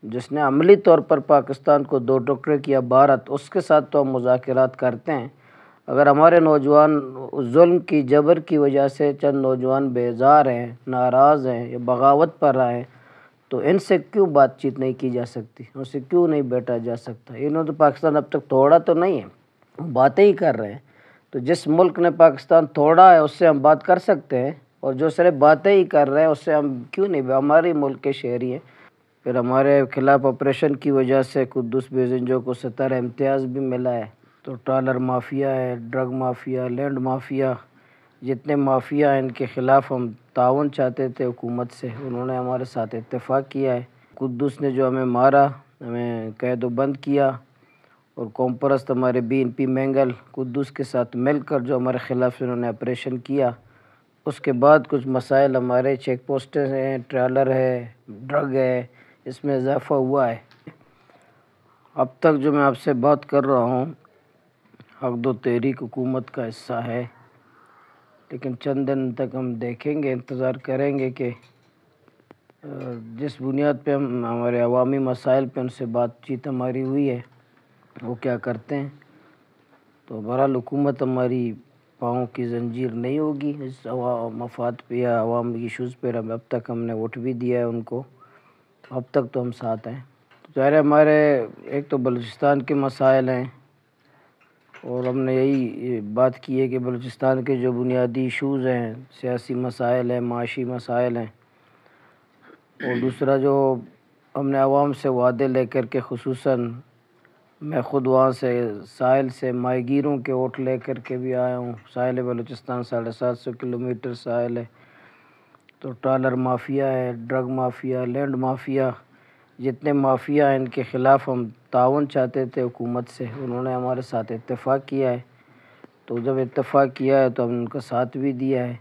جس نے عملی طور پر پاکستان کو دو ٹکڑے کیا بھارت، اس کے ساتھ تو ہم مذاکرات کرتے ہیں۔ اگر ہمارے نوجوان ظلم کی جبر کی وجہ سے چند نوجوان بیزار ہیں، ناراض ہیں یا بغاوت پر آئے ہیں، تو ان سے کیوں بات چیت نہیں کی جا سکتی؟ ان سے کیوں نہیں بیٹھا جا سکتا؟ انہوں نے تو پاکستان اب تک توڑا تو نہیں ہے، باتیں ہی کر رہے ہیں۔ تو جس ملک نے پاکستان توڑا ہے اس سے ہم بات کر سکتے ہیں، اور جو صرف باتیں ہی کر رہے ہیں اس سے ہم کیوں نہیں؟ ہمارے ملک کے شہری ہیں۔ پھر ہمارے خلاف آپریشن کی وجہ سے قدوس بیزنجو کو 17 امتیاز بھی ملا ہے۔ تو ٹرالر مافیا ہے، ڈرگ مافیا، لینڈ مافیا، جتنے مافیا ہیں ان کے خلاف ہم تعاون چاہتے تھے حکومت سے، انہوں نے ہمارے ساتھ اتفاق کیا ہے۔ قدوس نے جو ہمیں مارا، ہمیں قید و بند کیا، اور قوم پرست ہمارے BNP مینگل قدوس کے ساتھ مل کر جو ہمارے خلاف انہوں نے آپریشن کیا، اس کے بعد کچھ مسائل ہمارے چیک پوسٹیں ہیں، ٹرالر ہے، ڈرگ ہے، اس میں اضافہ ہوا ہے۔ اب تک جو میں آپ سے بات کر رہا ہوں حق دو تحریک حکومت کا حصہ ہے، لیکن چند دن تک ہم دیکھیں گے، انتظار کریں گے کہ جس بنیاد پہ ہم ہمارے عوامی مسائل پہ ان سے بات چیت ہماری ہوئی ہے وہ کیا کرتے ہیں۔ تو بہرحال حکومت ہماری پاؤں کی زنجیر نہیں ہوگی اس مفاد پہ یا عوامی ایشوز پہ۔ اب تک ہم نے ووٹ بھی دیا ہے ان کو، اب تک تو ہم ساتھ ہیں۔ ظاہر ہمارے ایک تو بلوچستان کے مسائل ہیں، اور ہم نے یہی بات کی ہے کہ بلوچستان کے جو بنیادی ایشوز ہیں، سیاسی مسائل ہیں، معاشی مسائل ہیں، اور دوسرا جو ہم نے عوام سے وعدے لے کر کے، خصوصاً میں خود وہاں سے ساحل سے ماہی گیروں کے ووٹ لے کر کے بھی آیا ہوں۔ ساحل بلوچستان 750 کلومیٹر ساحل ہے۔ تو ٹرالر مافیا ہے، ڈرگ مافیا، لینڈ مافیا، جتنے مافیا ہیں ان کے خلاف ہم تعاون چاہتے تھے حکومت سے، انہوں نے ہمارے ساتھ اتفاق کیا ہے۔ تو جب اتفاق کیا ہے تو ہم ان کا ساتھ بھی دیا ہے۔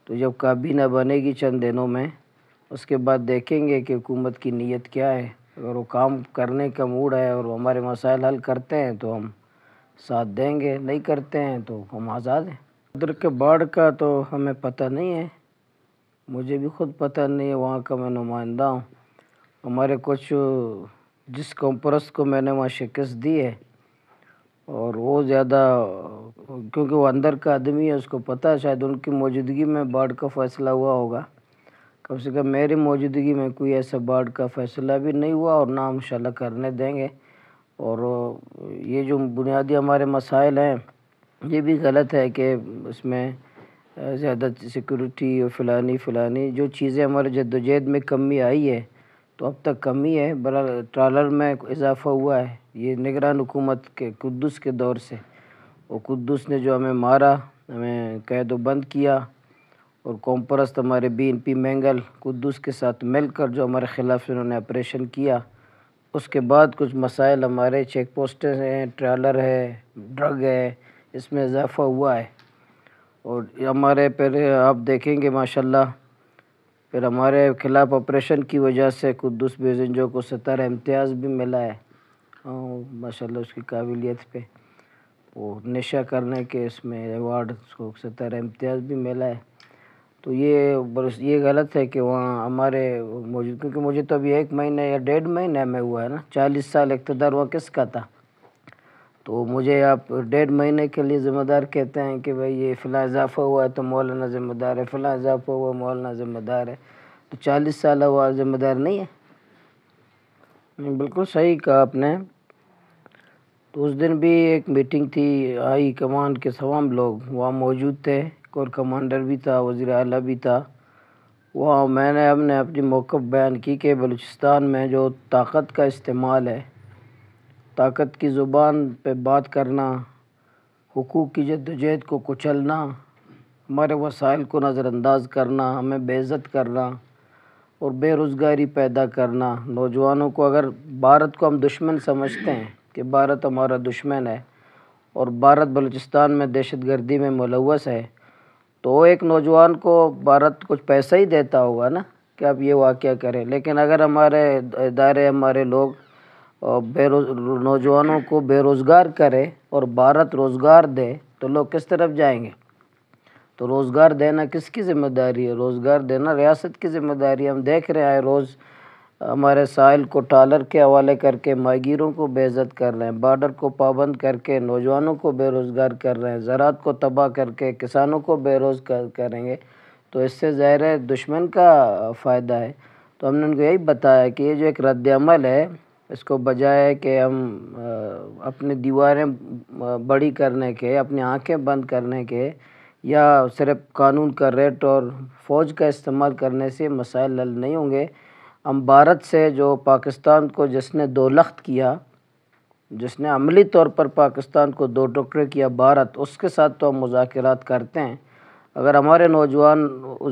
تو جب کابینہ بنے گی چند دنوں میں، اس کے بعد دیکھیں گے کہ حکومت کی نیت کیا ہے۔ اگر وہ کام کرنے کا موڈ ہے اور ہمارے مسائل حل کرتے ہیں تو ہم ساتھ دیں گے، نہیں کرتے ہیں تو ہم آزاد ہیں۔ ادھر کے باڑھ کا تو ہمیں پتہ نہیں ہے، مجھے بھی خود پتہ نہیں ہے، وہاں کا میں نمائندہ ہوں۔ ہمارے کچھ جس قوم پرست کو میں نے وہاں شکست دی ہے، اور وہ زیادہ کیونکہ وہ اندر کا آدمی ہے، اس کو پتہ ہے، شاید ان کی موجودگی میں باڑھ کا فیصلہ ہوا ہوگا۔ کم سے کم میری موجودگی میں کوئی ایسا باڑھ کا فیصلہ بھی نہیں ہوا، اور نہ انشاءاللہ کرنے دیں گے۔ اور یہ جو بنیادی ہمارے مسائل ہیں، یہ بھی غلط ہے کہ اس میں زیادہ سیکورٹی اور فلانی جو چیزیں ہمارے جدوجہد میں کمی آئی ہے، تو اب تک کمی ہے۔ برحال ٹرالر میں اضافہ ہوا ہے، یہ نگران حکومت کے قدوس کے دور سے، اور قدوس نے جو ہمیں مارا، ہمیں قید و بند کیا، اور قوم پرست ہمارے BNP مینگل قدوس کے ساتھ مل کر جو ہمارے خلاف انہوں نے آپریشن کیا، اس کے بعد کچھ مسائل ہمارے چیک پوسٹیں ہیں، ٹرالر ہے، ڈرگ ہے، اس میں اضافہ ہوا ہے۔ اور ہمارے پھر آپ دیکھیں گے ماشاءاللہ، پھر ہمارے خلاف آپریشن کی وجہ سے قدوس بیزنجو کو 17 امتیاز بھی ملا ہے، ماشاءاللہ اس کی قابلیت پہ، وہ نشہ کرنے کے اس میں ایوارڈ، اس کو 17 امتیاز بھی ملا ہے۔ تو یہ غلط ہے کہ وہاں ہمارے موجود، کیونکہ مجھے تو ابھی 1 مہینہ یا 1.5 مہینہ میں ہوا ہے نا، 40 سال اقتدار ہوا کس کا تھا؟ تو مجھے آپ 1.5 مہینے کے لیے ذمہ دار کہتے ہیں کہ بھئی یہ فلاں اضافہ ہوا ہے تو مولانا ذمہ دار ہے، فلاں اضافہ ہوا مولانا ذمہ دار ہے، تو 40 سالہ ہوا ذمہ دار نہیں ہے؟ بالکل صحیح کہا آپ نے۔ تو اس دن بھی ایک میٹنگ تھی، ہائی کمان کے تمام لوگ وہاں موجود تھے، کور کمانڈر بھی تھا، وزیر اعلیٰ بھی تھا وہاں۔ ہم نے اپنی موقف بیان کی کہ بلوچستان میں جو طاقت کا استعمال ہے، طاقت کی زبان پہ بات کرنا، حقوق کی جدوجہد کو کچلنا، ہمارے وسائل کو نظر انداز کرنا، ہمیں بے عزت کرنا، اور بے روزگاری پیدا کرنا، نوجوانوں کو، اگر بھارت کو ہم دشمن سمجھتے ہیں کہ بھارت ہمارا دشمن ہے اور بھارت بلوچستان میں دہشت گردی میں ملوث ہے، تو ایک نوجوان کو بھارت کچھ پیسہ ہی دیتا ہوگا نا کہ آپ یہ واقعہ کریں۔ لیکن اگر ہمارے ادارے، ہمارے لوگ نوجوانوں کو بے روزگار کرے اور بھارت روزگار دے تو لوگ کس طرف جائیں گے؟ تو روزگار دینا کس کی ذمہ داری ہے؟ روزگار دینا ریاست کی ذمہ داری ہے۔ ہم دیکھ رہے ہیں روز ہمارے ساحل کو ٹالر کے حوالے کر کے ماہی کو بے عزت کر رہے ہیں، بارڈر کو پابند کر کے نوجوانوں کو بے روزگار کر رہے ہیں، زراعت کو تباہ کر کے کسانوں کو بے روزگار کریں گے، تو اس سے ظاہر ہے دشمن کا فائدہ ہے۔ تو ہم نے ان کو یہی بتایا کہ یہ جو ایک رد عمل ہے، اس کو بجائے کہ ہم اپنی دیواریں بڑی کرنے کے، اپنی آنکھیں بند کرنے کے، یا صرف قانون کا ریٹ اور فوج کا استعمال کرنے سے مسائل حل نہیں ہوں گے۔ ہم بھارت سے جو پاکستان کو جس نے دو لخت کیا، جس نے عملی طور پر پاکستان کو دو ٹکڑے کیا بھارت، اس کے ساتھ تو ہم مذاکرات کرتے ہیں۔ اگر ہمارے نوجوان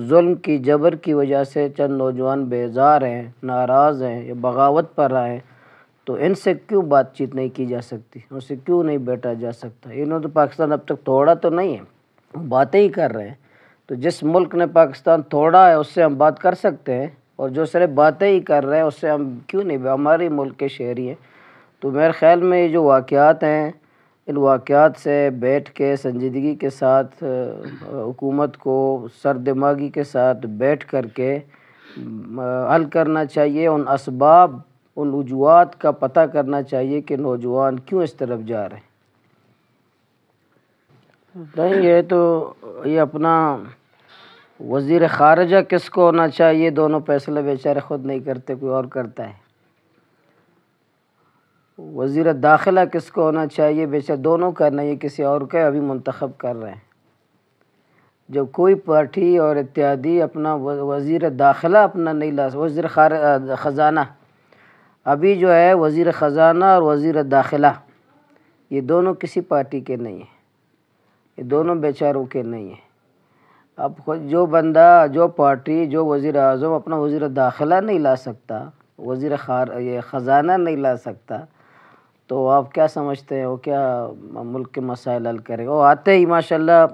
ظلم کی جبر کی وجہ سے چند نوجوان بیزار ہیں، ناراض ہیں یا بغاوت پر آئے ہیں، تو ان سے کیوں بات چیت نہیں کی جا سکتی، ان سے کیوں نہیں بیٹھا جا سکتا؟ انہوں نے تو پاکستان اب تک توڑا تو نہیں ہے، باتیں ہی کر رہے ہیں۔ تو جس ملک نے پاکستان توڑا ہے اس سے ہم بات کر سکتے ہیں، اور جو صرف باتیں ہی کر رہے ہیں اس سے ہم کیوں نہیں؟ ہمارے ملک کے شہری ہیں۔ تو میرے خیال میں یہ جو واقعات ہیں، ان واقعات سے بیٹھ کے سنجیدگی کے ساتھ حکومت کو سر دماغی کے ساتھ بیٹھ کر کے حل کرنا چاہیے، ان اسباب، ان وجوہات کا پتہ کرنا چاہیے کہ نوجوان کیوں اس طرف جا رہے ہیں۔ نہیں، یہ اپنا وزیر خارجہ کس کو ہونا چاہیے، دونوں فیصلے بیچارے خود نہیں کرتے، کوئی اور کرتا ہے۔ وزیر داخلہ کس کو ہونا چاہیے، بیچارے دونوں کرنا، یہ کسی اور کا ابھی منتخب کر رہے ہیں۔ جب کوئی پارٹی اور اتحادی اپنا وزیر داخلہ اپنا نہیں لا، وزیر خزانہ، ابھی جو ہے وزیر خزانہ اور وزیر داخلہ، یہ دونوں کسی پارٹی کے نہیں ہیں، یہ دونوں بیچاروں کے نہیں ہیں۔ اب جو بندہ، جو پارٹی، جو وزیر اعظم اپنا وزیر داخلہ نہیں لا سکتا، وزیر خزانہ نہیں لا سکتا، تو آپ کیا سمجھتے ہیں وہ کیا ملک کے مسائل حل کرے گا؟ وہ آتے ہی ماشاءاللہ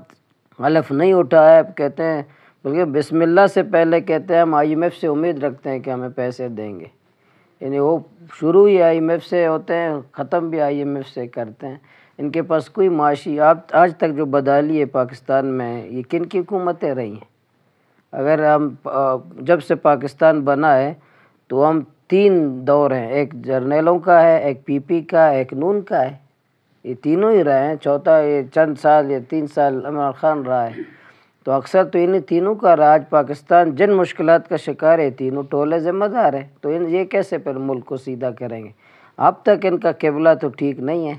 حلف نہیں اٹھایا، کہتے ہیں بلکہ بسم اللہ سے پہلے کہتے ہیں ہم IMF سے امید رکھتے ہیں کہ ہمیں پیسے دیں گے، یعنی وہ شروع ہی IMF سے ہوتے ہیں، ختم بھی IMF سے کرتے ہیں۔ ان کے پاس کوئی معاشی، آج تک جو بدحالی ہے پاکستان میں، یہ کن کی حکومتیں رہی ہیں؟ اگر ہم جب سے پاکستان بنا ہے تو ہم 3 دور ہیں، ایک جرنیلوں کا ہے، ایک PP کا، ایک نون کا ہے، یہ تینوں ہی رہے ہیں، چوتھا یہ چند سال یا 3 سال عمران خان رہا ہے، تو اکثر تو انہیں تینوں کا راج پاکستان جن مشکلات کا شکار ہے، تینوں ٹولے ذمہ دار ہیں، تو یہ کیسے پھر ملک کو سیدھا کریں گے؟ اب تک ان کا قبلہ تو ٹھیک نہیں ہے،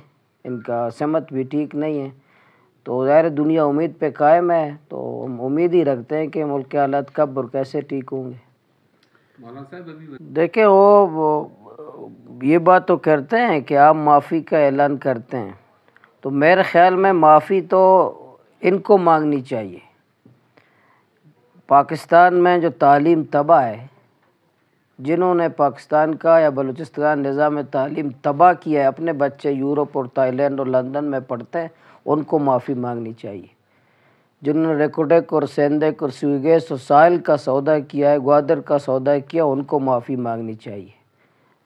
ان کا سمت بھی ٹھیک نہیں ہے، تو ظاہر دنیا امید پہ قائم ہے، تو ہم امید ہی رکھتے ہیں کہ ملک کے حالات کب اور کیسے ٹھیک ہوں گے۔ دیکھیں وہ یہ بات تو کرتے ہیں کہ آپ معافی کا اعلان کرتے ہیں، تو میرے خیال میں معافی تو ان کو مانگنی چاہیے۔ پاکستان میں جو تعلیم تباہ ہے، جنہوں نے پاکستان کا یا بلوچستان نظام تعلیم تباہ کیا ہے، اپنے بچے یورپ اور تائی لینڈ اور لندن میں پڑھتے ہیں، ان کو معافی مانگنی چاہیے۔ جنہوں نے ریکوڈیک اور سیندیک اور سویگیس اور ساحل کا سودا کیا ہے، گوادر کا سودا کیا، ان کو معافی مانگنی چاہیے۔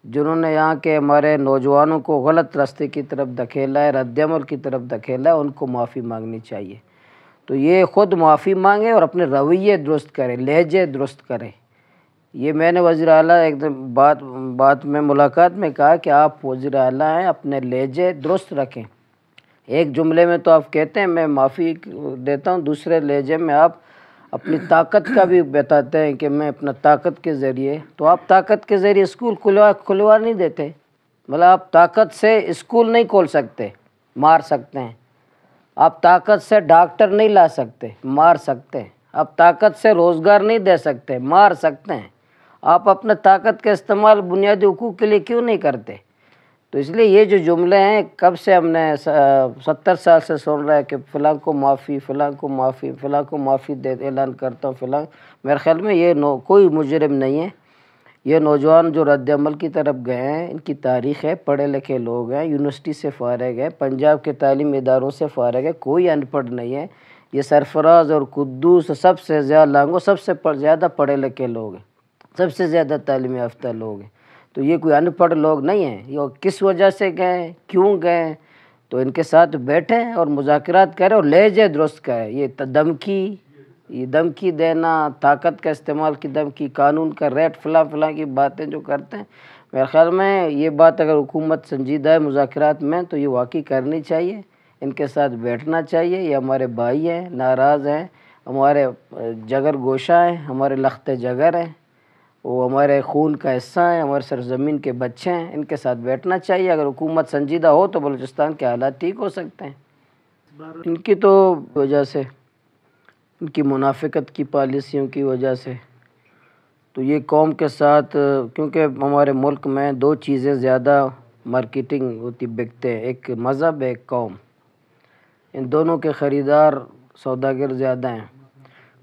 جنہوں نے یہاں کے ہمارے نوجوانوں کو غلط راستے کی طرف دھکیلا ہے، رد عمل کی طرف دھکیلا ہے، ان کو معافی مانگنی چاہیے۔ تو یہ خود معافی مانگے اور اپنے رویے درست کرے، لہجے درست کرے۔ یہ میں نے وزیر اعلیٰ ایک دن بات میں ملاقات میں کہا کہ آپ وزیر اعلیٰ ہیں، اپنے لہجے درست رکھیں۔ ایک جملے میں تو آپ کہتے ہیں میں معافی دیتا ہوں، دوسرے لہجے میں آپ اپنی طاقت کا بھی بتاتے ہیں کہ میں اپنا طاقت کے ذریعے، تو آپ طاقت کے ذریعے اسکول کھلوا نہیں دیتے، مطلب آپ طاقت سے اسکول نہیں کھول سکتے، مار سکتے ہیں۔ آپ طاقت سے ڈاکٹر نہیں لا سکتے، مار سکتے ہیں۔ آپ طاقت سے روزگار نہیں دے سکتے، مار سکتے ہیں۔ آپ اپنے طاقت کا استعمال بنیادی حقوق کے لیے کیوں نہیں کرتے؟ تو اس لیے یہ جو جملے ہیں، کب سے ہم نے 70 سال سے سن رہا ہے کہ فلاں کو معافی، فلاں کو معافی، فلاں کو معافی دے اعلان کرتا ہوں فلاں۔ میرے خیال میں یہ کوئی مجرم نہیں ہے، یہ نوجوان جو رد عمل کی طرف گئے ہیں، ان کی تاریخ ہے، پڑھے لکھے لوگ ہیں، یونیورسٹی سے فارغ ہیں، پنجاب کے تعلیمی اداروں سے فارغ ہے، کوئی ان پڑھ نہیں ہے۔ یہ سرفراز اور قدوس سب سے زیادہ لانگو، سب سے زیادہ پڑھے لکھے لوگ ہیں، سب سے زیادہ تعلیم یافتہ لوگ ہیں، تو یہ کوئی ان پڑھ لوگ نہیں ہیں۔ یہ کس وجہ سے گئے، کیوں گئے، تو ان کے ساتھ بیٹھیں اور مذاکرات کریں اور لہجے درست کریں۔ یہ دھمکی یہ دھمکی دینا، طاقت کا استعمال کی دھمکی، قانون کا ریٹ، فلاں فلاں کی باتیں جو کرتے ہیں، میرے خیال میں یہ بات اگر حکومت سنجیدہ ہے مذاکرات میں تو یہ واقعی کرنی چاہیے، ان کے ساتھ بیٹھنا چاہیے۔ یہ ہمارے بھائی ہیں، ناراض ہیں، ہمارے جگر گوشہ ہیں، ہمارے لخت جگر ہیں، وہ ہمارے خون کا حصہ ہیں، ہمارے سرزمین کے بچے ہیں، ان کے ساتھ بیٹھنا چاہیے۔ اگر حکومت سنجیدہ ہو تو بلوچستان کے حالات ٹھیک ہو سکتے ہیں۔ ان کی تو وجہ سے، ان کی منافقت کی پالیسیوں کی وجہ سے تو یہ قوم کے ساتھ، کیونکہ ہمارے ملک میں دو چیزیں زیادہ مارکیٹنگ ہوتی، بکتے ہیں، ایک مذہب، ایک قوم۔ ان دونوں کے خریدار سوداگر زیادہ ہیں۔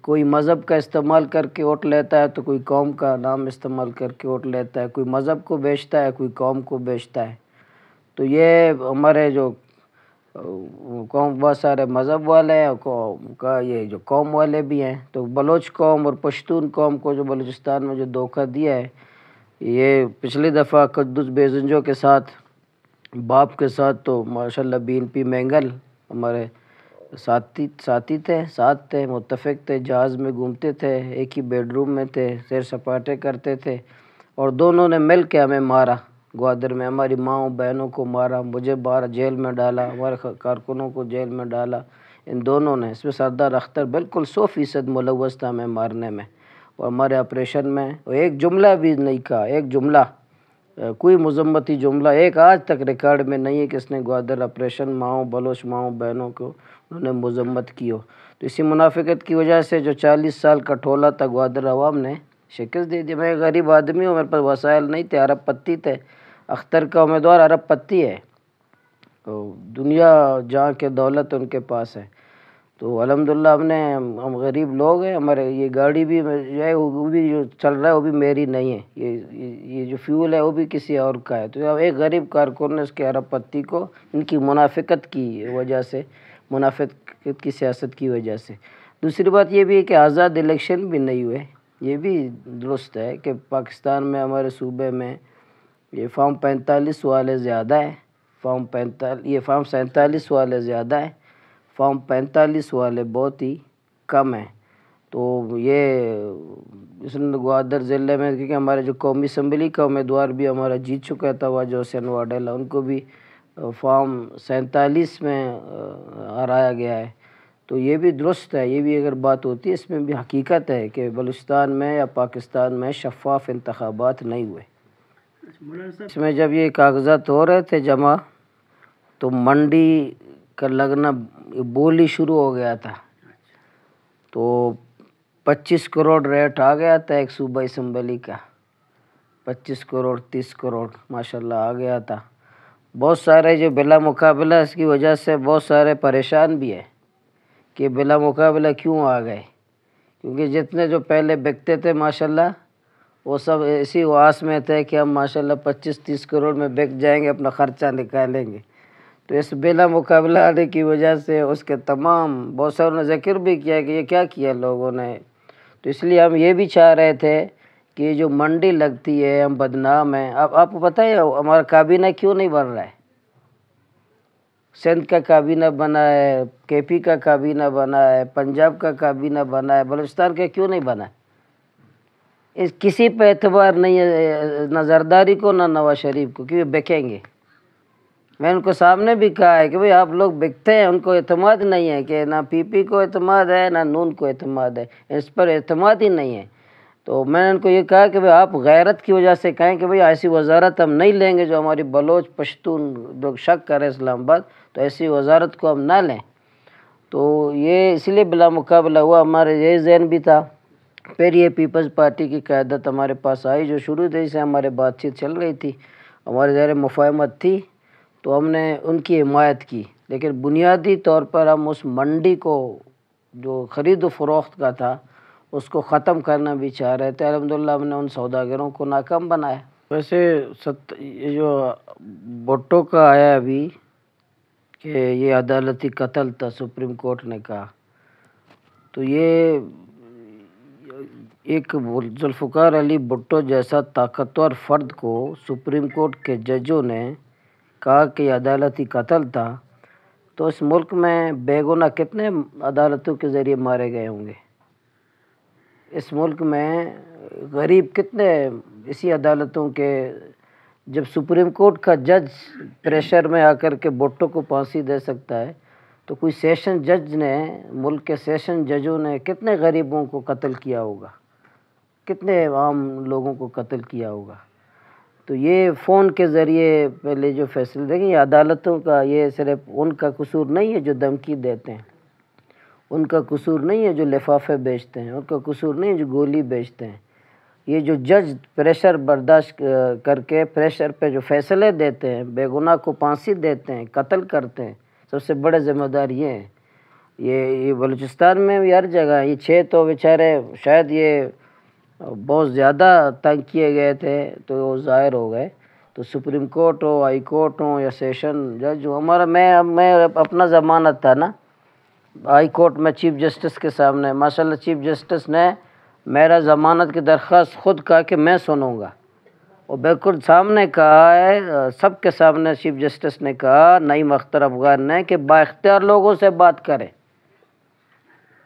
کوئی مذہب کا استعمال کر کے ووٹ لیتا ہے تو کوئی قوم کا نام استعمال کر کے ووٹ لیتا ہے، کوئی مذہب کو بیچتا ہے، کوئی قوم کو بیچتا ہے۔ تو یہ ہمارے جو قوم بہت سارے مذہب والے ہیں کا، یہ جو قوم والے بھی ہیں، تو بلوچ قوم اور پشتون قوم کو جو بلوچستان میں جو دھوکہ دیا ہے، یہ پچھلی دفعہ قدس بیزنجو کے ساتھ، باپ کے ساتھ تو ماشاءاللہ BNP مینگل ہمارے ساتھی تھے، ساتھ تھے، متفق تھے، جہاز میں گھومتے تھے، ایک ہی بیڈ روم میں تھے، سیر سپاٹے کرتے تھے، اور دونوں نے مل کے ہمیں مارا گوادر میں، ہماری ماؤں بہنوں کو مارا، مجھے باہر جیل میں ڈالا، ہمارے کارکنوں کو جیل میں ڈالا ان دونوں نے۔ اس میں سردار اختر بالکل 100% ملوث تھا ہمیں مارنے میں، اور ہمارے آپریشن میں ایک جملہ بھی نہیں کہا، ایک جملہ، کوئی مذمتی جملہ ایک آج تک ریکارڈ میں نہیں ہے کہ اس نے گوادر آپریشن ماؤں، بلوچ ماؤں بہنوں کو انہوں نے مذمت کی ہو۔ تو اسی منافقت کی وجہ سے جو 40 سال کا ٹھولا تھا گوادر عوام نے شکست دے دی۔ میں ایک غریب آدمی ہوں، میرے پاس وسائل نہیں تھے، ارب پتی تھے، اختر کا امیدوار ارب پتی ہے، دنیا جہاں کے دولت ان کے پاس ہے۔ تو الحمدللہ ہم غریب لوگ ہیں، ہمارے یہ گاڑی بھی ہے، وہ بھی جو چل رہا ہے وہ بھی میری نہیں ہے، یہ جو فیول ہے وہ بھی کسی اور کا ہے۔ تو ایک غریب کارکن نے اس کے ارب پتی کو ان کی منافقت کی وجہ سے، منافقت کی سیاست کی وجہ سے۔ دوسری بات یہ بھی ہے کہ آزاد الیکشن بھی نہیں ہوئے، یہ بھی درست ہے کہ پاکستان میں ہمارے صوبے میں یہ فارم 45 والے زیادہ ہے، یہ فارم 47 والے زیادہ ہے، فارم 45 والے بہت ہی کم ہیں۔ تو یہ اس گوادر ضلع میں، کیونکہ ہمارے جو قومی اسمبلی کا امیدوار بھی ہمارا جیت چکا تھا، واجو حسین واڈیلا، ان کو بھی فارم 47 میں ہرایا گیا ہے۔ تو یہ بھی درست ہے، یہ بھی اگر بات ہوتی ہے، اس میں بھی حقیقت ہے کہ بلوچستان میں یا پاکستان میں شفاف انتخابات نہیں ہوئے۔ اس میں جب یہ کاغذات ہو رہے تھے جمع تو منڈی کا لگنا بولی شروع ہو گیا تھا، تو 25 کروڑ ریٹ آ گیا تھا ایک صوبہ اسمبلی کا، 25 کروڑ 30 کروڑ ماشاءاللہ آ گیا تھا۔ بہت سارے جو بلا مقابلہ اس کی وجہ سے بہت سارے پریشان بھی ہیں کہ بلا مقابلہ کیوں آ گئے، کیونکہ جتنے جو پہلے بکتے تھے ماشاءاللہ وہ سب اسی واس میں تھے کہ ہم ماشاءاللہ 25-30 کروڑ میں بک جائیں گے، اپنا خرچہ نکالیں گے۔ تو اس بلا مقابلہ آنے کی وجہ سے اس کے تمام بہت ساروں نے ذکر بھی کیا کہ یہ کیا کیا لوگوں نے۔ تو اس لیے ہم یہ بھی چاہ رہے تھے کہ یہ جو منڈی لگتی ہے ہم بدنام ہیں۔ اب آپ کو پتہ ہے ہمارا کابینہ کیوں نہیں بن رہا ہے؟ سندھ کا کابینہ بنا ہے، KP کا کابینہ بنا ہے، پنجاب کا کابینہ بنا ہے، بلوچستان کا کیوں نہیں بنا؟ اس کسی پہ اعتبار نہیں ہے، نہ زرداری کو نہ نواز شریف کو، کیونکہ بکیں گے۔ میں ان کو سامنے بھی کہا ہے کہ بھئی آپ لوگ بکتے ہیں، ان کو اعتماد نہیں ہے، کہ نہ PP کو اعتماد ہے نہ نون کو اعتماد ہے، اس پر اعتماد ہی نہیں ہے۔ تو میں نے ان کو یہ کہا کہ بھئی آپ غیرت کی وجہ سے کہیں کہ بھئی ایسی وزارت ہم نہیں لیں گے جو ہماری بلوچ پشتون لوگ شک کریں اسلام آباد، تو ایسی وزارت کو ہم نہ لیں۔ تو یہ اس لیے بلا مقابلہ ہوا، ہمارے یہ ذہن بھی تھا۔ پھر یہ پیپلز پارٹی کی قیادت ہمارے پاس آئی، جو شروع سے ہمارے بات چیت چل رہی تھی، ہمارے ظاہر مفاہمت تھی، تو ہم نے ان کی حمایت کی، لیکن بنیادی طور پر ہم اس منڈی کو جو خرید و فروخت کا تھا اس کو ختم کرنا بھی چاہ رہے تھے۔ الحمدللہ ہم نے ان سوداگروں کو ناکام بنایا۔ ویسے یہ جو بھٹو کا آیا ابھی کہ یہ عدالتی قتل تھا، سپریم کورٹ نے کہا، تو یہ ایک ذوالفقار علی بھٹو جیسا طاقتور فرد کو سپریم کورٹ کے ججوں نے کہا کہ یہ عدالتی قتل تھا، تو اس ملک میں بے گناہ کتنے عدالتوں کے ذریعے مارے گئے ہوں گے؟ اس ملک میں غریب کتنے اسی عدالتوں کے، جب سپریم کورٹ کا جج پریشر میں آ کر کے بھٹو کو پھانسی دے سکتا ہے تو کوئی سیشن جج نے، ملک کے سیشن ججوں نے کتنے غریبوں کو قتل کیا ہوگا، کتنے عام لوگوں کو قتل کیا ہوگا۔ تو یہ فون کے ذریعے پہلے جو فیصلے دیکھیں، یہ عدالتوں کا، یہ صرف ان کا قصور نہیں ہے جو دھمکی دیتے ہیں، ان کا قصور نہیں ہے جو لفافے بیچتے ہیں، ان کا قصور نہیں ہے جو گولی بیچتے ہیں۔ یہ جو جج پریشر برداشت کر کے پریشر پہ جو فیصلے دیتے ہیں، بے گناہ کو پھانسی دیتے ہیں، قتل کرتے ہیں، سب سے بڑے ذمہ دار یہ ہیں۔ یہ بلوچستان میں بھی ہر جگہ یہ 6 تو بیچارے شاید یہ بہت زیادہ تنگ کیے گئے تھے تو وہ ظاہر ہو گئے۔ تو سپریم کورٹ ہو، ہائی کورٹ ہو یا سیشن جج ہو، ہمارا میں اپنا ضمانت تھا نا ہائی کورٹ میں چیف جسٹس کے سامنے، ماشاءاللہ چیف جسٹس نے میرا ضمانت کی درخواست خود کہا کہ میں سنوں گا، اور بالکل سامنے کہا ہے، سب کے سامنے چیف جسٹس نے کہا نعیم اختر افغان نے کہ با اختیار لوگوں سے بات کریں۔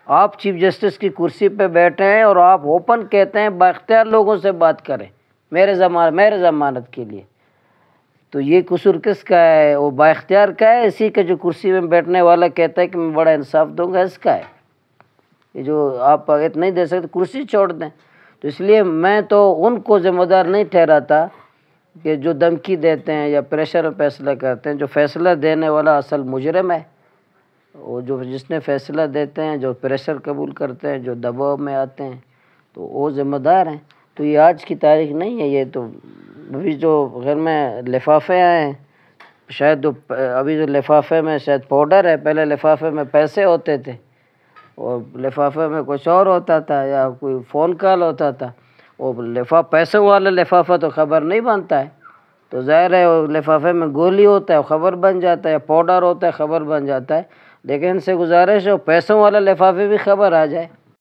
آپ چیف جسٹس کی کرسی پہ بیٹھے ہیں اور آپ اوپن کہتے ہیں با اختیار لوگوں سے بات کریں میرے ضمانت کے لیے۔ تو یہ قصور کس کا ہے؟ وہ با اختیار کا ہے، اسی کے جو کرسی میں بیٹھنے والا کہتا ہے کہ میں بڑا انصاف دوں گا، اس کا ہے۔ یہ جو آپ آگے نہیں دے سکتے کرسی چھوڑ دیں۔ تو اس لیے میں تو ان کو ذمہ دار نہیں ٹھہراتا کہ جو دھمکی دیتے ہیں یا پریشر میں فیصلہ کرتے ہیں، جو فیصلہ دینے والا اصل مجرم ہے، وہ جس نے فیصلہ دیتے ہیں، جو پریشر قبول کرتے ہیں، جو دباؤ میں آتے ہیں، تو وہ ذمہ دار ہیں۔ تو یہ آج کی تاریخ نہیں ہے، یہ تو ابھی جو گھر میں لفافے آئے ہیں، شاید ابھی جو لفافے میں شاید پاؤڈر ہے، پہلے لفافے میں پیسے ہوتے تھے اور لفافے میں کچھ اور ہوتا تھا یا کوئی فون کال ہوتا تھا۔ وہ پیسوں والا لفافہ تو خبر نہیں بنتا ہے، تو ظاہر ہے وہ لفافے میں گولی ہوتا ہے خبر بن جاتا ہے، یا پاؤڈر ہوتا ہے خبر بن جاتا ہے، لیکن ان سے گزارش ہے پیسوں والا لفافے بھی خبر آ جائے۔